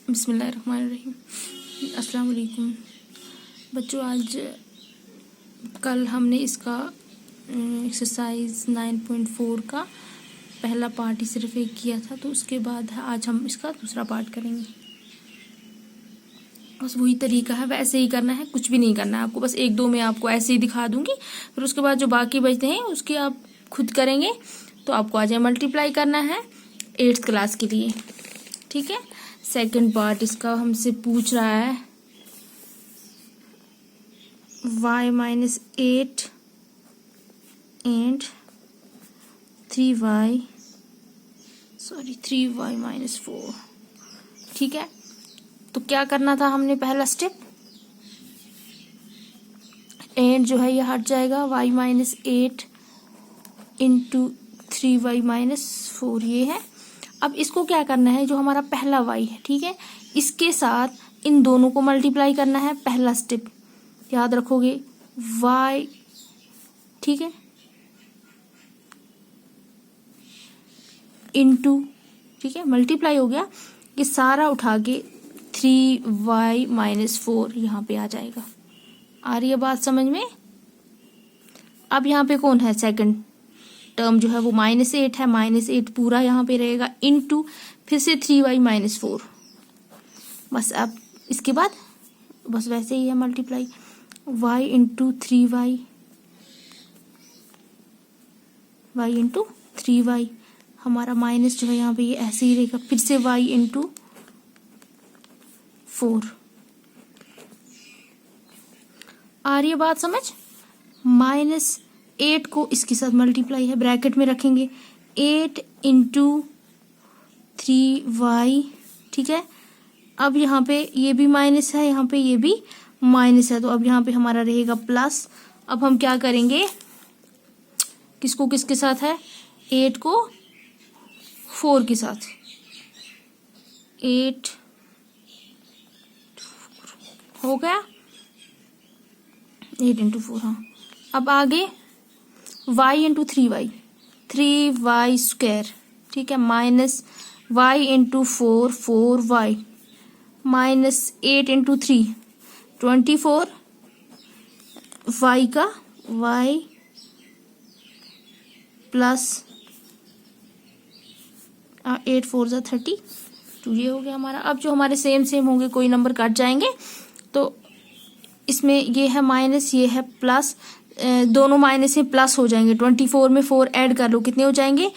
बिस्मिल्लाहिर्रहमानिर्रहीम। अस्सलाम वालेकुम बच्चों। आज कल हमने इसका एक्सरसाइज 9.4 का पहला पार्ट ही सिर्फ एक किया था, तो उसके बाद आज हम इसका दूसरा पार्ट करेंगे। बस वही तरीका है, वैसे ही करना है, कुछ भी नहीं करना है आपको। बस एक दो में आपको ऐसे ही दिखा दूंगी, फिर उसके बाद जो बाकी बचते हैं उसके आप खुद करेंगे। तो आपको आज मल्टीप्लाई करना है 8th क्लास के लिए, ठीक है। सेकंड पार्ट इसका हमसे पूछ रहा है y-8 एंड 3y-4, ठीक है। तो क्या करना था हमने, पहला स्टेप एंड जो है ये हट जाएगा, y-8 इंटू 3y-4 ये है। अब इसको क्या करना है, जो हमारा पहला y है, ठीक है, इसके साथ इन दोनों को मल्टीप्लाई करना है। पहला स्टेप याद रखोगे y, ठीक है, इंटू, ठीक है, मल्टीप्लाई हो गया, ये सारा उठा के 3y-4 यहाँ पे आ जाएगा। आ रही है बात समझ में। अब यहाँ पे कौन है, सेकंड टर्म जो है वो -8 है, -8 पूरा यहाँ पे रहेगा, इनटू फिर से 3y-4। बस अब इसके बाद बस वैसे ही है multiply, y into 3y, y into 3y, हमारा माइनस जो है यहाँ पे ये ऐसे ही रहेगा, फिर से y इंटू 4। आ रही है बात समझ। -8 को इसके साथ मल्टीप्लाई है, ब्रैकेट में रखेंगे, 8 इंटू 3y, ठीक है। अब यहाँ पे ये भी माइनस है, यहाँ पे ये भी माइनस है, तो अब यहाँ पे हमारा रहेगा प्लस। अब हम क्या करेंगे, किसको किसके साथ है, 8 को 4 के साथ, 8 हो गया, 8 इंटू 4, हाँ। अब आगे y into 3y, 3y square, ठीक है, minus y into 4, 4y, minus 8 into 3, 24, y का y प्लस 8 4 जा 32, ये हो गया हमारा। अब जो हमारे सेम सेम होंगे, कोई नंबर कट जाएंगे, तो इसमें ये है माइनस, ये है प्लस, दोनों माइनस में प्लस हो जाएंगे। 24 में 4 ऐड कर लो, कितने हो जाएंगे,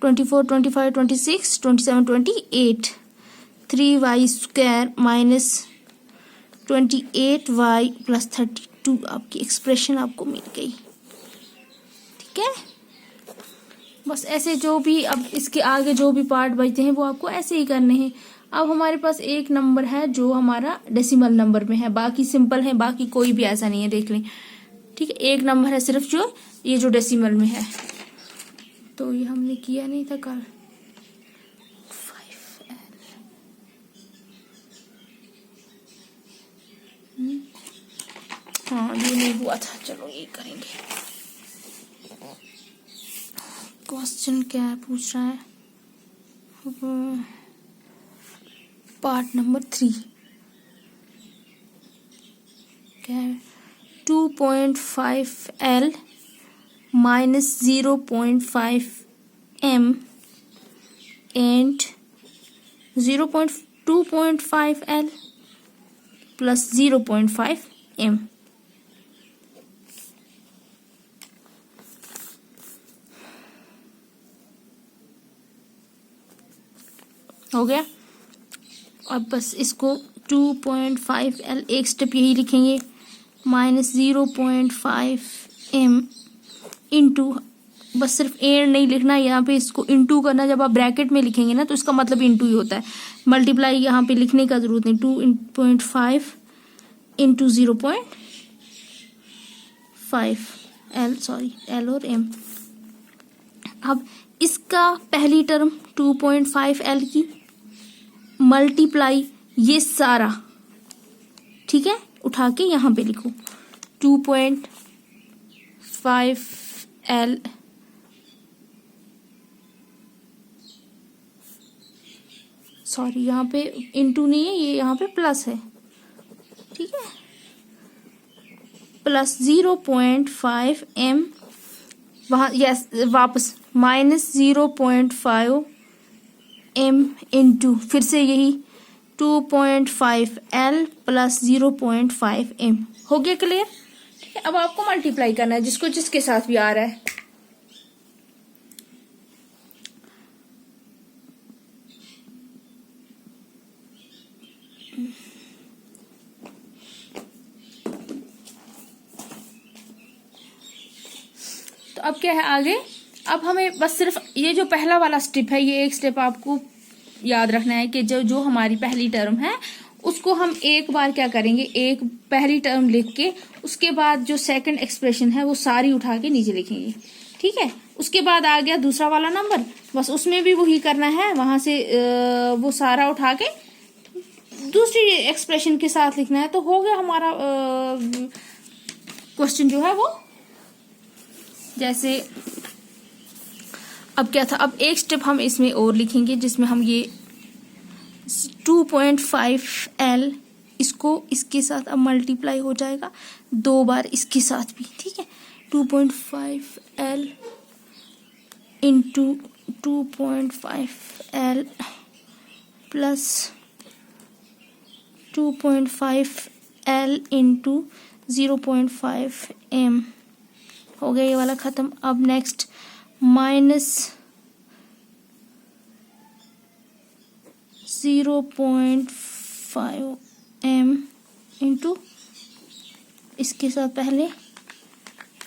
24, 25, 26, 27, 28, 3y square minus 28y plus 32, आपकी एक्सप्रेशन आपको मिल गई, ठीक है। बस ऐसे जो भी अब इसके आगे जो भी पार्ट बचते हैं वो आपको ऐसे ही करने हैं। अब हमारे पास एक नंबर है जो हमारा डेसिमल नंबर में है, बाकी सिंपल है, बाकी कोई भी ऐसा नहीं है, देख लें, ठीक है। एक नंबर है सिर्फ जो ये जो डेसिमल में है, तो ये हमने किया नहीं था कल। 5L, हाँ ये नहीं हुआ था, चलो ये करेंगे। क्वेश्चन क्या है, पूछ रहा है पार्ट नंबर 3 क्या है, 2.5L minus 0.5M and 2.5L plus 0.5M। हो गया। अब बस इसको 2.5L एक स्टेप यही लिखेंगे, माइनस 0.5M इंटू, बस सिर्फ एंड नहीं लिखना, यहाँ पे इसको इंटू करना। जब आप ब्रैकेट में लिखेंगे ना तो इसका मतलब इंटू ही होता है, मल्टीप्लाई यहाँ पे लिखने का जरूरत नहीं। 2.5 इंटू 0.5L, सॉरी L और M। अब इसका पहली टर्म 2.5L की मल्टीप्लाई ये सारा, ठीक है, उठा के यहाँ पे लिखो 2.5L सॉरी यहाँ पे इंटू नहीं है, ये यहाँ पे प्लस है, ठीक है, प्लस 0.5 m, वहाँ यस वापस माइनस 0.5 m इंटू फिर से यही 2.5 l प्लस 0.5 m। हो गया क्लियर? ठीक है, अब आपको मल्टीप्लाई करना है जिसको जिसके साथ भी आ रहा है। तो अब क्या है आगे, अब हमें बस सिर्फ ये जो पहला वाला स्टेप है, ये एक स्टेप आपको याद रखना है कि जो हमारी पहली टर्म है उसको हम एक बार क्या करेंगे, एक पहली टर्म लिख के उसके बाद जो सेकंड एक्सप्रेशन है वो सारी उठा के नीचे लिखेंगे, ठीक है। उसके बाद आ गया दूसरा वाला नंबर, बस उसमें भी वही करना है, वहां से वो सारा उठा के दूसरी एक्सप्रेशन के साथ लिखना है। तो हो गया हमारा क्वेश्चन जो है वो। जैसे अब क्या था, अब एक स्टेप हम इसमें और लिखेंगे जिसमें हम ये 2.5l इसको इसके साथ अब मल्टीप्लाई हो जाएगा 2 बार इसके साथ भी, ठीक है। 2.5l into 2.5l plus 2.5l into 0.5m। हो गया ये वाला खत्म। अब नेक्स्ट माइनस 0.5m इंटू इसके साथ पहले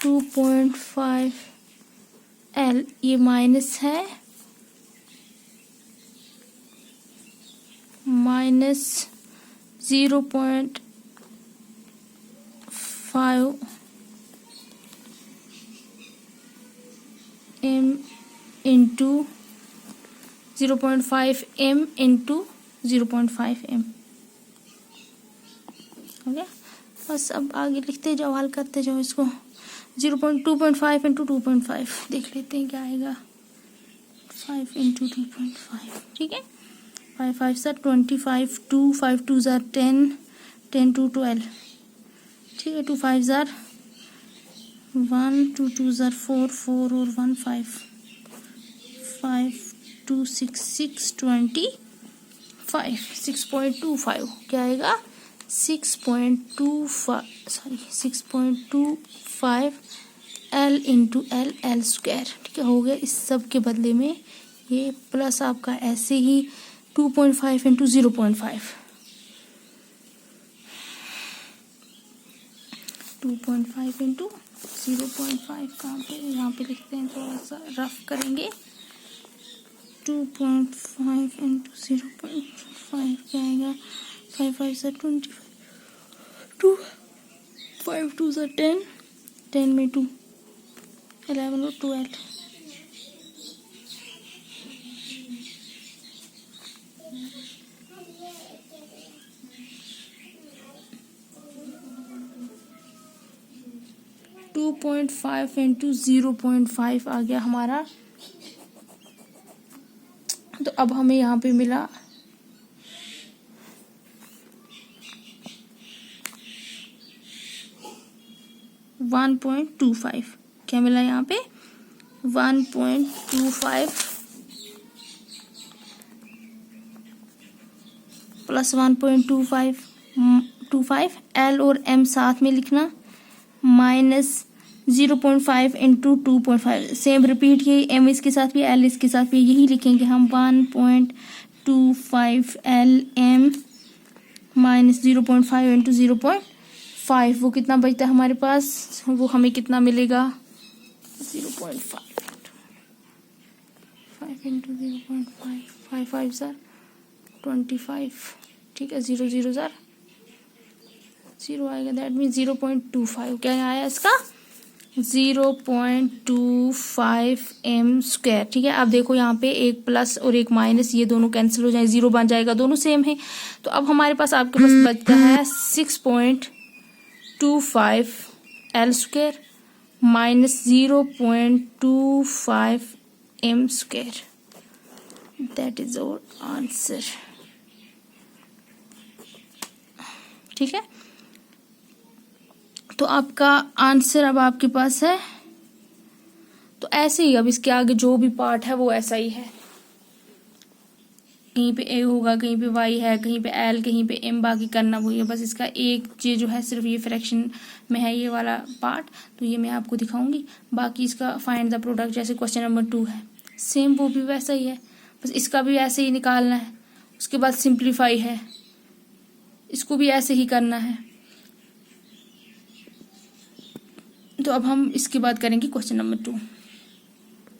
2.5l, ये माइनस है, minus 0.5m into 0.5m into 0.5m। हो गया, बस अब आगे लिखते जाओ, हल करते जाओ इसको। 2.5 इंटू 2.5 देख लेते हैं क्या आएगा। 5 इंटू 2.5, ठीक है। 5 5 सा 25, 2 5 2 ज़ार 10, 10 2 12, ठीक है। 2 5 ज़ार 1, 2 2 ज़ार 4, 4 और 1 5, 5 2 6 6 25, 6.25 क्या आएगा, 6.25 l इंटू l स्क्वायर, ठीक है। हो गया। इस सब के बदले में ये प्लस आपका ऐसे ही 2.5 इंटू 0.5, 2.5 इंटू 0.5 कहाँ पे, यहाँ पे लिखते हैं, थोड़ा सा रफ करेंगे। 2.5 इंटू 0.5 क्या आएगा, 5 5 से 25, 2 5 2 से 10, 10 में 2 11 और 12, टू 2.5 इंटू 0.5 आ गया हमारा। तो अब हमें यहाँ पे मिला 1.25, क्या मिला यहाँ पे 1.25 प्लस 1.25 l और m साथ में लिखना, माइनस 0.5 इंटू 2.5, सेम रिपीट, ये m इसके साथ भी l इसके साथ भी यही लिखेंगे हम। 1.25 l m माइनस 0.5 इंटू 0.5, वो कितना बचता है हमारे पास, वो हमें कितना मिलेगा 0.5 इंटू 0.5, 5 5 ज़ार 25, ठीक है। 0 0 ज़ार 0 आएगा, दैट मीन 0.25 क्या आया इसका 0.25 m स्क्वायर, ठीक है। अब देखो यहाँ पे एक प्लस और एक माइनस, ये दोनों कैंसिल हो जाए, 0 बन जाएगा, दोनों सेम है। तो अब हमारे पास आपके पास बचता है 6.25 l square minus 0.25 m square, that is our answer. ठीक है, तो आपका आंसर अब आपके पास है। तो ऐसे ही अब इसके आगे जो भी पार्ट है वो ऐसा ही है, कहीं पे ए होगा, कहीं पे वाई है, कहीं पे एल, कहीं पे एम, बाकी करना वही है। बस इसका एक चीज जो है सिर्फ ये फ्रैक्शन में है ये वाला पार्ट, तो ये मैं आपको दिखाऊंगी। बाकी इसका फाइंड द प्रोडक्ट जैसे क्वेश्चन नंबर 2 है, सेम वो भी वैसा ही है, बस इसका भी ऐसे ही निकालना है। उसके बाद सिंप्लीफाई है, इसको भी ऐसे ही करना है। तो अब हम इसके बाद करेंगे क्वेश्चन नंबर 2।